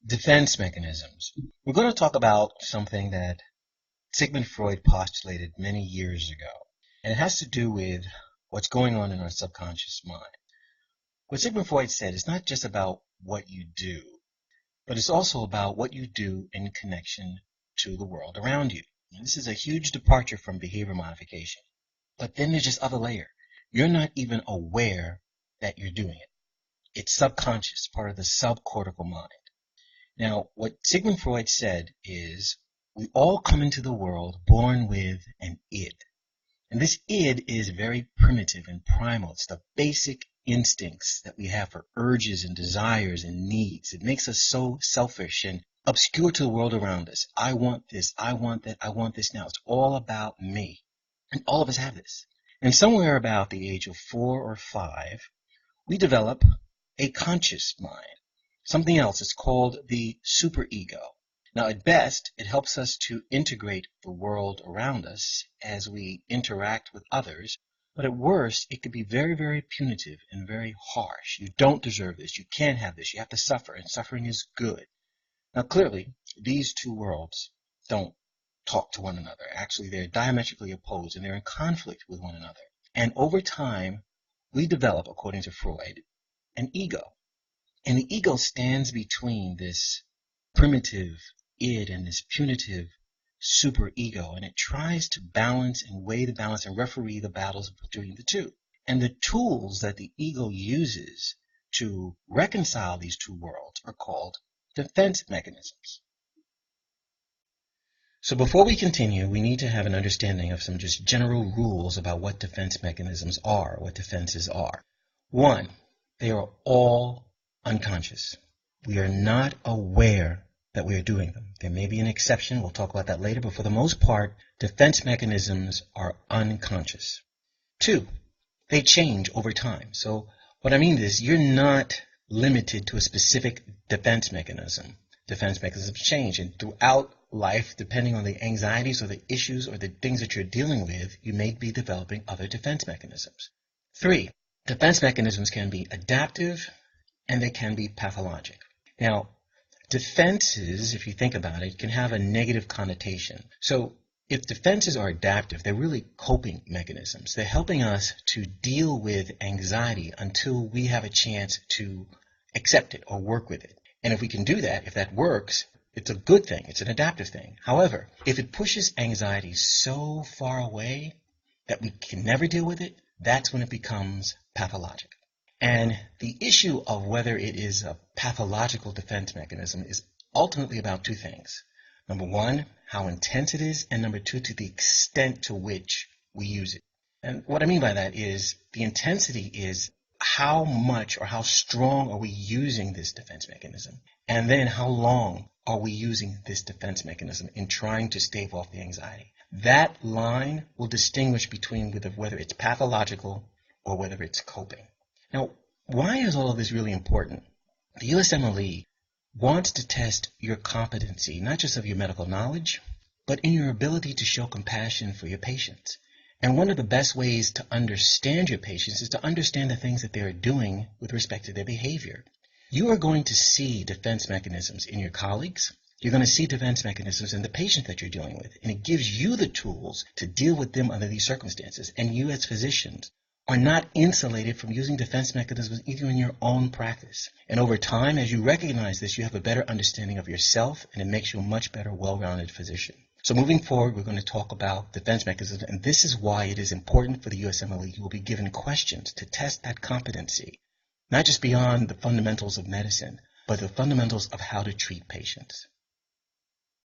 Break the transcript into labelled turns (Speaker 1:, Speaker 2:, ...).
Speaker 1: Defense mechanisms. We're going to talk about something that Sigmund Freud postulated many years ago, and it has to do with what's going on in our subconscious mind. What Sigmund Freud said is not just about what you do, but it's also about what you do in connection to the world around you. And this is a huge departure from behavior modification. But then there's this other layer. You're not even aware that you're doing it. It's subconscious, part of the subcortical mind. Now, what Sigmund Freud said is we all come into the world born with an id. And this id is very primitive and primal. It's the basic instincts that we have for urges and desires and needs. It makes us so selfish and obscure to the world around us. I want this, I want that, I want this now. It's all about me. And all of us have this. And somewhere about the age of 4 or 5, we develop a conscious mind. Something else. It's called the superego. Now, at best, it helps us to integrate the world around us as we interact with others. But at worst, it could be very, very punitive and very harsh. You don't deserve this. You can't have this. You have to suffer, and suffering is good. Now, clearly, these two worlds don't talk to one another. Actually, they're diametrically opposed, and they're in conflict with one another. And over time, we develop, according to Freud, an ego. And the ego stands between this primitive id and this punitive superego, and it tries to balance and weigh the balance and referee the battles between the two. And the tools that the ego uses to reconcile these two worlds are called defense mechanisms. So before we continue, we need to have an understanding of some just general rules about what defense mechanisms are, what defenses are. One, they are all unconscious. We are not aware that we are doing them. There may be an exception, we'll talk about that later, but for the most part, defense mechanisms are unconscious. Two, they change over time. So what I mean is you're not limited to a specific defense mechanism. Defense mechanisms change, and throughout life, depending on the anxieties or the issues or the things that you're dealing with, you may be developing other defense mechanisms. Three, defense mechanisms can be adaptive and they can be pathologic. Now, defenses, if you think about it, can have a negative connotation. So if defenses are adaptive, they're really coping mechanisms. They're helping us to deal with anxiety until we have a chance to accept it or work with it. And if we can do that, if that works, it's a good thing. It's an adaptive thing. However, if it pushes anxiety so far away that we can never deal with it, that's when it becomes pathologic. And the issue of whether it is a pathological defense mechanism is ultimately about two things. Number one, how intense it is, and number two, to the extent to which we use it. And what I mean by that is the intensity is how much or how strong are we using this defense mechanism? And then how long are we using this defense mechanism in trying to stave off the anxiety? That line will distinguish between whether it's pathological or whether it's coping. Now, why is all of this really important? The USMLE wants to test your competency, not just of your medical knowledge, but in your ability to show compassion for your patients. And one of the best ways to understand your patients is to understand the things that they are doing with respect to their behavior. You are going to see defense mechanisms in your colleagues. You're going to see defense mechanisms in the patient that you're dealing with. And it gives you the tools to deal with them under these circumstances. And you as physicians are not insulated from using defense mechanisms even in your own practice. And over time, as you recognize this, you have a better understanding of yourself, and it makes you a much better, well-rounded physician. So moving forward, we're going to talk about defense mechanisms, and this is why it is important for the USMLE. You will be given questions to test that competency, not just beyond the fundamentals of medicine, but the fundamentals of how to treat patients.